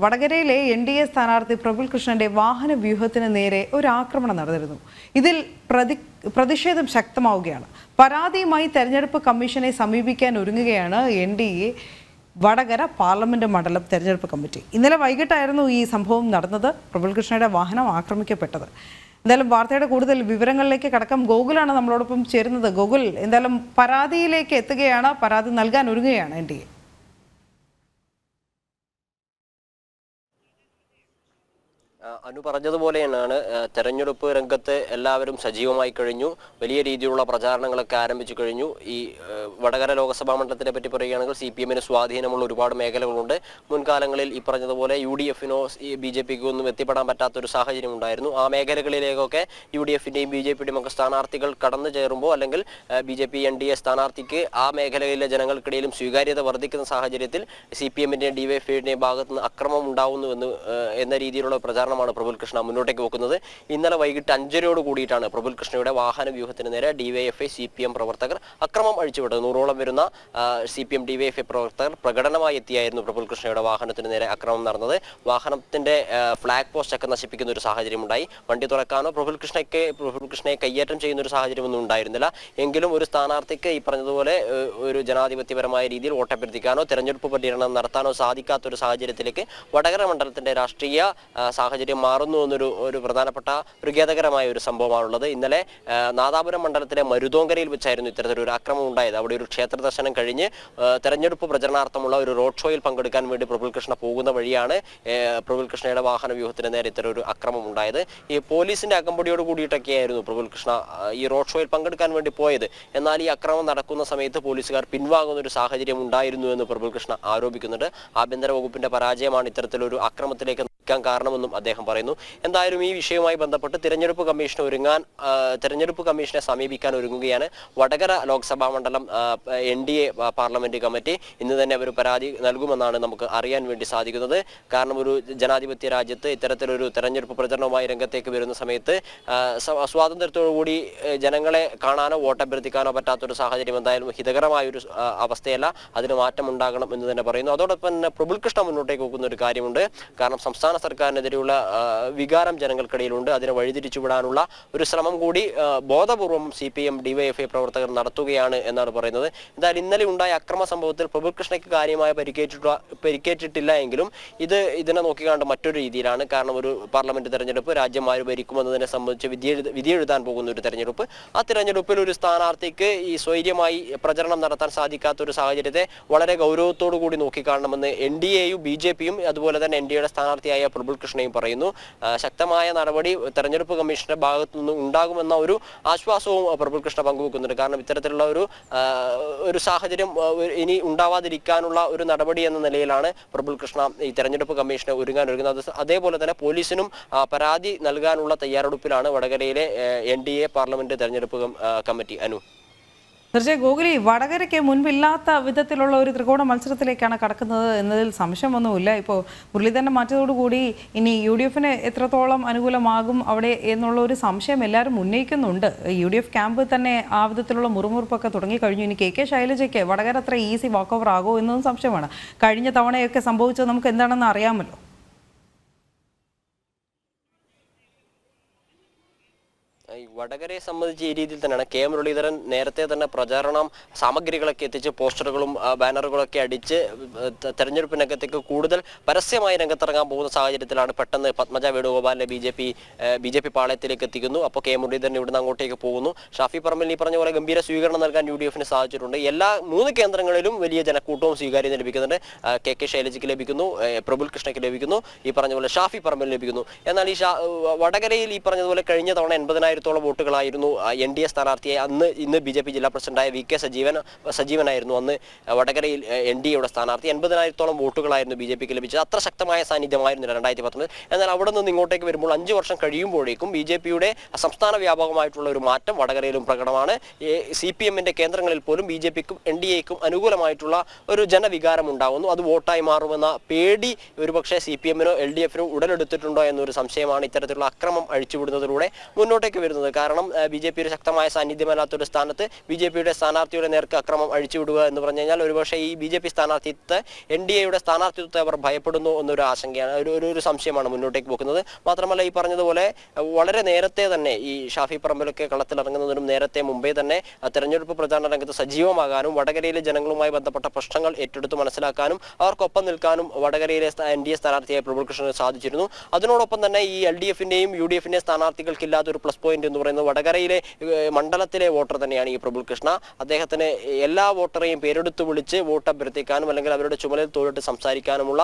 വടകരയിലെ എൻ.ഡി.എ സ്ഥാനാർത്ഥി പ്രഫുൽ കൃഷ്ണന്റെ വാഹന വ്യൂഹത്തിന് നേരെ ഒരു ആക്രമണം നടന്നിരുന്നു. ഇതിൽ പ്രതിഷേധം ശക്തമാവുകയാണ്. പരാതിയുമായി തെരഞ്ഞെടുപ്പ് കമ്മീഷനെ സമീപിക്കാൻ ഒരുങ്ങുകയാണ് എൻ.ഡി.എ വടകര പാർലമെന്റ് മണ്ഡലം തെരഞ്ഞെടുപ്പ് കമ്മിറ്റി. ഇന്നലെ വൈകിട്ടായിരുന്നു ഈ സംഭവം നടന്നത്. പ്രഫുൽ കൃഷ്ണയുടെ വാഹനം ആക്രമിക്കപ്പെട്ടത്. എന്തായാലും വാർത്തയുടെ കൂടുതൽ വിവരങ്ങളിലേക്ക് കടക്കാം. ഗോകുലാണ് നമ്മളോടൊപ്പം ചേരുന്നത്. ഗോകുൽ, എന്തായാലും പരാതിയിലേക്ക് എത്തുകയാണ്, പരാതി നൽകാൻ ഒരുങ്ങുകയാണ് എൻ.ഡി.എ. അനു പറഞ്ഞതുപോലെയാണ് തെരഞ്ഞെടുപ്പ് രംഗത്ത് എല്ലാവരും സജീവമായി കഴിഞ്ഞു. വലിയ രീതിയിലുള്ള പ്രചാരണങ്ങളൊക്കെ ആരംഭിച്ചു കഴിഞ്ഞു. ഈ വടകര ലോക്സഭാ മണ്ഡലത്തിനെ പറ്റി പറയുകയാണെങ്കിൽ CPM-ന് സ്വാധീനമുള്ള ഒരുപാട് മേഖലകളുണ്ട്. മുൻകാലങ്ങളിൽ ഈ പറഞ്ഞതുപോലെ UDF-നോ BJP-ക്കോ ഒന്നും എത്തിപ്പെടാൻ പറ്റാത്തൊരു സാഹചര്യം ഉണ്ടായിരുന്നു. ആ മേഖലകളിലേക്കൊക്കെ UDF-ന്റെയും BJP-യുടെയും ഒക്കെ സ്ഥാനാർത്ഥികൾ കടന്നു ചേരുമ്പോൾ അല്ലെങ്കിൽ BJP NDA സ്ഥാനാർത്ഥിക്ക് ആ മേഖലയിലെ ജനങ്ങൾക്കിടയിലും സ്വീകാര്യത വർദ്ധിക്കുന്ന സാഹചര്യത്തിൽ CPM-ന്റെയും DYFI-യുടെയും ഭാഗത്ത് നിന്ന് അക്രമം ഉണ്ടാവുന്നു എന്ന രീതിയിലുള്ള പ്രചാരണമാണ് പ്രഫുൽ കൃഷ്ണ മുന്നോട്ടേക്ക് വെക്കുന്നത്. ഇന്നലെ വൈകിട്ട് 5:30 കൂടിയിട്ടാണ് പ്രഫുൽ കൃഷ്ണയുടെ വാഹന വ്യൂഹത്തിന് നേരെ DYFI CPM പ്രവർത്തകർ അക്രമം അഴിച്ചുവിട്ടത്. 100ഓളം വരുന്ന CPM DYFI പ്രവർത്തകർ പ്രകടനമായി എത്തിയായിരുന്നു പ്രഫുൽ കൃഷ്ണയുടെ വാഹനത്തിന് നേരെ അക്രമം നടന്നത്. വാഹനത്തിന്റെ ഫ്ലാഗ് പോസ്റ്റ് ഒക്കെ നശിപ്പിക്കുന്ന ഒരു സാഹചര്യം ഉണ്ടായി. വണ്ടി തുറക്കാനോ പ്രഫുൽ കൃഷ്ണയെ കയ്യേറ്റം ചെയ്യുന്ന ഒരു സാഹചര്യമൊന്നും ഉണ്ടായിരുന്നില്ല. എങ്കിലും ഒരു സ്ഥാനാർത്ഥിക്ക് ഈ പറഞ്ഞതുപോലെ ഒരു ജനാധിപത്യപരമായ രീതിയിൽ വോട്ടഭ്യർത്ഥിക്കാനോ തെരഞ്ഞെടുപ്പ് പര്യടനം നടത്താനോ സാധിക്കാത്ത ഒരു സാഹചര്യത്തിലേക്ക് വടകര മണ്ഡലത്തിന്റെ രാഷ്ട്രീയ സാഹചര്യം മാറുന്നു എന്നൊരു പ്രധാനപ്പെട്ട ഒരു ഖേദകരമായ ഒരു സംഭവമാണുള്ളത്. ഇന്നലെ നാദാപുരം മണ്ഡലത്തിലെ മരുതോങ്കരയിൽ വെച്ചായിരുന്നു ഇത്തരത്തിലൊരു ആക്രമണം ഉണ്ടായത്. അവിടെ ഒരു ക്ഷേത്ര ദർശനം കഴിഞ്ഞ് തെരഞ്ഞെടുപ്പ് പ്രചരണാർത്ഥമുള്ള ഒരു റോഡ് ഷോയിൽ പങ്കെടുക്കാൻ വേണ്ടി പ്രഫുൽ കൃഷ്ണ പോകുന്ന വഴിയാണ് പ്രഫുൽ കൃഷ്ണയുടെ വാഹന വ്യൂഹത്തിന് നേരെ ഇത്തരം ഒരു അക്രമം ഉണ്ടായത്. ഈ പോലീസിന്റെ അകമ്പടിയോട് കൂടിയിട്ടൊക്കെയായിരുന്നു പ്രഫുൽ കൃഷ്ണ ഈ റോഡ് ഷോയിൽ പങ്കെടുക്കാൻ വേണ്ടി പോയത്. എന്നാൽ ഈ അക്രമം നടക്കുന്ന സമയത്ത് പോലീസുകാർ പിൻവാങ്ങുന്ന ഒരു സാഹചര്യം ഉണ്ടായിരുന്നു എന്ന് പ്രഫുൽ കൃഷ്ണ ആരോപിക്കുന്നുണ്ട്. ആഭ്യന്തര വകുപ്പിന്റെ പരാജയമാണ് ഇത്തരത്തിലൊരു അക്രമത്തിലേക്ക് കാരണമെന്നും അദ്ദേഹം പറയുന്നു. എന്തായാലും ഈ വിഷയവുമായി ബന്ധപ്പെട്ട് തെരഞ്ഞെടുപ്പ് കമ്മീഷനെ സമീപിക്കാൻ ഒരുങ്ങുകയാണ് വടകര ലോക്സഭാ മണ്ഡലം NDA പാർലമെന്റ് കമ്മിറ്റി. ഇന്ന് തന്നെ ഒരു പരാതി നൽകുമെന്നാണ് നമുക്ക് അറിയാൻ വേണ്ടി സാധിക്കുന്നത്. കാരണം ഒരു ജനാധിപത്യ രാജ്യത്ത് ഇത്തരത്തിലൊരു തെരഞ്ഞെടുപ്പ് പ്രചരണവുമായി രംഗത്തേക്ക് വരുന്ന സമയത്ത് സ്വാതന്ത്ര്യത്തോടുകൂടി ജനങ്ങളെ കാണാനോ വോട്ടഭ്യർത്ഥിക്കാനോ പറ്റാത്തൊരു സാഹചര്യം എന്തായാലും ഹിതകരമായൊരു അവസ്ഥയല്ല. അതിന് മാറ്റമുണ്ടാകണം എന്ന് തന്നെ പറയുന്നു. അതോടൊപ്പം തന്നെ പ്രഫുൽ കൃഷ്ണ മുന്നോട്ടേക്ക് വെക്കുന്ന ഒരു കാര്യമുണ്ട്. കാരണം സംസ്ഥാന സർക്കാരിനെതിരെയുള്ള വികാരം ജനങ്ങൾക്കിടയിലുണ്ട്. അതിനെ വഴിതിരിച്ചുവിടാനുള്ള ഒരു ശ്രമം കൂടി ബോധപൂർവം CPM DYFI പ്രവർത്തകർ നടത്തുകയാണ് എന്നാണ് പറയുന്നത്. എന്തായാലും ഇന്നലെ ഉണ്ടായ അക്രമ സംഭവത്തിൽ പ്രഫുൽ കൃഷ്ണയ്ക്ക് കാര്യമായ പരിക്കേറ്റിട്ടില്ല എങ്കിലും ഇതിനെ നോക്കിക്കാണ്ട് മറ്റൊരു രീതിയിലാണ്. കാരണം ഒരു പാർലമെന്റ് തെരഞ്ഞെടുപ്പ്, രാജ്യം ആര് ഭരിക്കുമെന്നതിനെ സംബന്ധിച്ച് വിധി എഴുതാൻ പോകുന്ന ഒരു തെരഞ്ഞെടുപ്പ്. ആ തെരഞ്ഞെടുപ്പിൽ ഒരു സ്ഥാനാർത്ഥിക്ക് ഈ സ്വൈര്യമായി പ്രചരണം നടത്താൻ സാധിക്കാത്ത ഒരു സാഹചര്യത്തെ വളരെ ഗൗരവത്തോടു കൂടി നോക്കിക്കാണണമെന്ന് NDA-യും BJP-യും അതുപോലെ തന്നെ NDA-യുടെ സ്ഥാനാർത്ഥിയായ പ്രഫുൽ കൃഷ്ണയും പറയുന്നു. ശക്തമായ നടപടി തെരഞ്ഞെടുപ്പ് കമ്മീഷന്റെ ഭാഗത്തു നിന്ന് ഉണ്ടാകുമെന്ന ഒരു ആശ്വാസവും പ്രഫുൽ കൃഷ്ണ പങ്കുവെക്കുന്നുണ്ട്. കാരണം ഇത്തരത്തിലുള്ള ഒരു സാഹചര്യം ഇനി ഉണ്ടാവാതിരിക്കാനുള്ള ഒരു നടപടി എന്ന നിലയിലാണ് പ്രഫുൽ കൃഷ്ണ ഈ തെരഞ്ഞെടുപ്പ് കമ്മീഷനെ ഒരുങ്ങുന്നത്. അതേപോലെ തന്നെ പോലീസിനും പരാതി നൽകാനുള്ള തയ്യാറെടുപ്പിലാണ് വടകരയിലെ NDA പാർലമെന്റ് തെരഞ്ഞെടുപ്പ് കമ്മിറ്റി. അനു, തീർച്ചയായും ഗോകുലി, വടകരയ്ക്ക് മുൻപില്ലാത്ത വിധത്തിലുള്ള ഒരു ത്രികോണ മത്സരത്തിലേക്കാണ് കടക്കുന്നത് എന്നതിൽ സംശയമൊന്നുമില്ല. ഇപ്പോൾ മുരളീധരനെ മാറ്റിയതോടുകൂടി ഇനി UDF-ന് എത്രത്തോളം അനുകൂലമാകും അവിടെ എന്നുള്ള ഒരു സംശയം എല്ലാവരും ഉന്നയിക്കുന്നുണ്ട്. UDF ക്യാമ്പ് തന്നെ ആ വിധത്തിലുള്ള മുറുമുറുപ്പൊക്കെ തുടങ്ങിക്കഴിഞ്ഞു. ഇനി KK ശൈലജയ്ക്ക് വടകര അത്ര ഈസി വാക്ക് ഓവർ ആകുമോ എന്നതും സംശയമാണ്. കഴിഞ്ഞ തവണയൊക്കെ സംഭവിച്ചത് നമുക്ക് എന്താണെന്ന് അറിയാമല്ലോ. വടകരയെ സംബന്ധിച്ച് ഈ രീതിയിൽ തന്നെയാണ്. മുരളീധരൻ നേരത്തെ തന്നെ പ്രചാരണം സാമഗ്രികളൊക്കെ എത്തിച്ച് പോസ്റ്ററുകളും ബാനറുകളൊക്കെ അടിച്ച് തെരഞ്ഞെടുപ്പ് രംഗത്തേക്ക് കൂടുതൽ പരസ്യമായി രംഗത്തിറങ്ങാൻ പോകുന്ന സാഹചര്യത്തിലാണ് പെട്ടെന്ന് പത്മജ വേണുഗോപാലിനെ BJP പാളയത്തിലേക്ക് എത്തിക്കുന്നു. അപ്പോൾ മുരളീധരൻ ഇവിടുന്ന് അങ്ങോട്ടേക്ക് പോകുന്നു. ഷാഫി പറമ്പിൽ ഈ പറഞ്ഞ പോലെ ഗംഭീര സ്വീകരണം നൽകാൻ UDF-ന് സാധിച്ചിട്ടുണ്ട്. എല്ലാ 3 കേന്ദ്രങ്ങളിലും വലിയ ജനക്കൂട്ടവും സ്വീകാര്യത ലഭിക്കുന്നുണ്ട്. KK ശൈലജയ്ക്ക് ലഭിക്കുന്നു, പ്രഫുൽ കൃഷ്ണയ്ക്ക് ലഭിക്കുന്നു, ഈ പറഞ്ഞ പോലെ ഷാഫി പറമ്പിൽ ലഭിക്കുന്നു. എന്നാൽ ഈ വടകരയിൽ ഈ പറഞ്ഞതുപോലെ കഴിഞ്ഞ തവണ 80,000-ഓളം വോട്ടുകളായിരുന്നു NDA സ്ഥാനാർത്ഥിയെ ഇന്ന് BJP ജില്ലാ പ്രസിഡന്റായ VK സജീവനായിരുന്നു അന്ന് വടകരയിൽ NDA-യുടെ സ്ഥാനാർത്ഥി. 80,000-ഓളം വോട്ടുകളായിരുന്നു BJP-ക്ക് ലഭിച്ചത്. അത്ര ശക്തമായ സാന്നിധ്യമായിരുന്നു 2019. എന്നാൽ അവിടെ നിന്ന് ഇങ്ങോട്ടേക്ക് വരുമ്പോൾ 5 വർഷം കഴിയുമ്പോഴേക്കും BJP-യുടെ സംസ്ഥാന വ്യാപകമായിട്ടുള്ള ഒരു മാറ്റം വടകരയിലും പ്രകടമാണ്. CPM-ന്റെ കേന്ദ്രങ്ങളിൽ പോലും BJP-ക്കും NDA-ക്കും അനുകൂലമായിട്ടുള്ള ഒരു ജനവികാരം ഉണ്ടാകുന്നു. അത് വോട്ടായി മാറുമെന്ന പേടി ഒരുപക്ഷെ CPM-നോ LDF-നോ ഉടലെടുത്തിട്ടുണ്ടോ എന്നൊരു സംശയമാണ് ഇത്തരത്തിലുള്ള അക്രമം അഴിച്ചുവിടുന്നതിലൂടെ മുന്നോട്ടേക്ക് വരുന്നത്. വരുന്നത്. കാരണം BJP ഒരു ശക്തമായ സാന്നിധ്യമല്ലാത്തൊരു സ്ഥാനത്ത് BJPയുടെ സ്ഥാനാർത്ഥിയുടെ നേർക്ക് അക്രമം അഴിച്ചുവിടുക എന്ന് പറഞ്ഞു കഴിഞ്ഞാൽ ഒരുപക്ഷെ ഈ BJP സ്ഥാനാർത്ഥിത്വത്തെ NDAയുടെ സ്ഥാനാർത്ഥിത്വത്തെ അവർ ഭയപ്പെടുന്നു എന്നൊരു ആശങ്കയാണ്, ഒരു സംശയമാണ് മുന്നോട്ടേക്ക് പോകുന്നത്. മാത്രമല്ല ഈ പറഞ്ഞതുപോലെ വളരെ നേരത്തെ തന്നെ ഈ ഷാഫി പറമ്പിലൊക്കെ കളത്തിലിറങ്ങുന്നതിനും നേരത്തെ മുമ്പേ തന്നെ തെരഞ്ഞെടുപ്പ് പ്രചാരണ രംഗത്ത് സജീവമാകാനും വടകരയിലെ ജനങ്ങളുമായി ബന്ധപ്പെട്ട പ്രശ്നങ്ങൾ ഏറ്റെടുത്ത് മനസ്സിലാക്കാനും അവർക്കൊപ്പം നിൽക്കാനും വടകരയിലെ NDA സ്ഥാനാർത്ഥിയായ പ്രഫുൽ കൃഷ്ണന് സാധിച്ചിരുന്നു. അതിനോടൊപ്പം തന്നെ ഈ LDFന്റെയും UDFന്റെയും സ്ഥാനാർത്ഥികൾക്കില്ലാത്ത ഒരു പ്ലസ് പോയിന്റ് എന്ന് പറയുന്നത് വടകരയിലെ മണ്ഡലത്തിലെ വോട്ടർ തന്നെയാണ് ഈ പ്രഫുൽ കൃഷ്ണ. അദ്ദേഹത്തിന് എല്ലാ വോട്ടറെയും പേരെടുത്ത് വിളിച്ച് വോട്ട് അഭ്യർത്ഥിക്കാനും അല്ലെങ്കിൽ അവരുടെ ചുമലിൽ തോളിട്ട് സംസാരിക്കാനുമുള്ള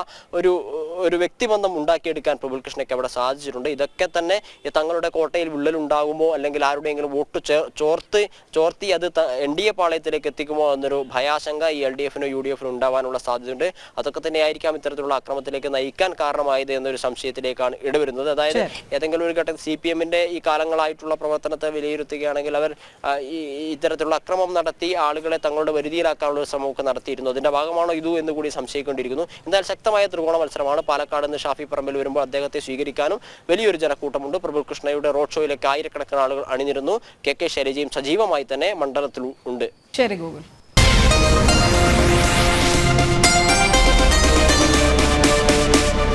ഒരു വ്യക്തിബന്ധം ഉണ്ടാക്കിയെടുക്കാൻ പ്രഫുൽ കൃഷ്ണയ്ക്ക് അവിടെ സാധിച്ചിട്ടുണ്ട്. ഇതൊക്കെ തന്നെ തങ്ങളുടെ കോട്ടയിൽ വിള്ളലുണ്ടാകുമോ അല്ലെങ്കിൽ ആരുടെയെങ്കിലും വോട്ട് ചോർത്തി അത് NDA പാളയത്തിലേക്ക് എത്തിക്കുമോ എന്നൊരു ഭയാശങ്ക ഈ LDFനോ UDFനോ ഉണ്ടാവാനുള്ള സാധ്യതയുണ്ട്. അതൊക്കെ തന്നെയായിരിക്കാം ഇത്തരത്തിലുള്ള അക്രമത്തിലേക്ക് നയിക്കാൻ കാരണമായത് എന്നൊരു സംശയത്തിലേക്കാണ് ഇടവരുന്നത്. അതായത് ഏതെങ്കിലും ഒരു ഘട്ടത്തിൽ CPMന്റെ ഈ കാലങ്ങളായിട്ടുള്ള പ്രവർത്തനത്തെ വിലയിരുത്തുകയാണെങ്കിൽ അവർ ഇത്തരത്തിലുള്ള അക്രമം നടത്തി ആളുകളെ തങ്ങളുടെ വരുതിയിലാക്കാനുള്ള ശ്രമമൊക്കെ നടത്തിയിരുന്നു. അതിന്റെ ഭാഗമാണോ ഇതു എന്ന് കൂടി സംശയിക്കേണ്ടിയിരിക്കുന്നു. എന്തായാലും ശക്തമായ ത്രികോണ മത്സരമാണ്. പാലക്കാട് നിന്ന് ഷാഫി പറമ്പിൽ വരുമ്പോൾ അദ്ദേഹത്തെ സ്വീകരിക്കാനും വലിയൊരു ജനക്കൂട്ടമുണ്ട്. പ്രഫുൽ കൃഷ്ണയുടെ റോഡ് ഷോയിലേക്ക് ആയിരക്കണക്കിന് ആളുകൾ അണിനിരുന്നു. KK ശൈലജയും സജീവമായി തന്നെ മണ്ഡലത്തിൽ ഉണ്ട്. ശരി ഗൂഗിൾ.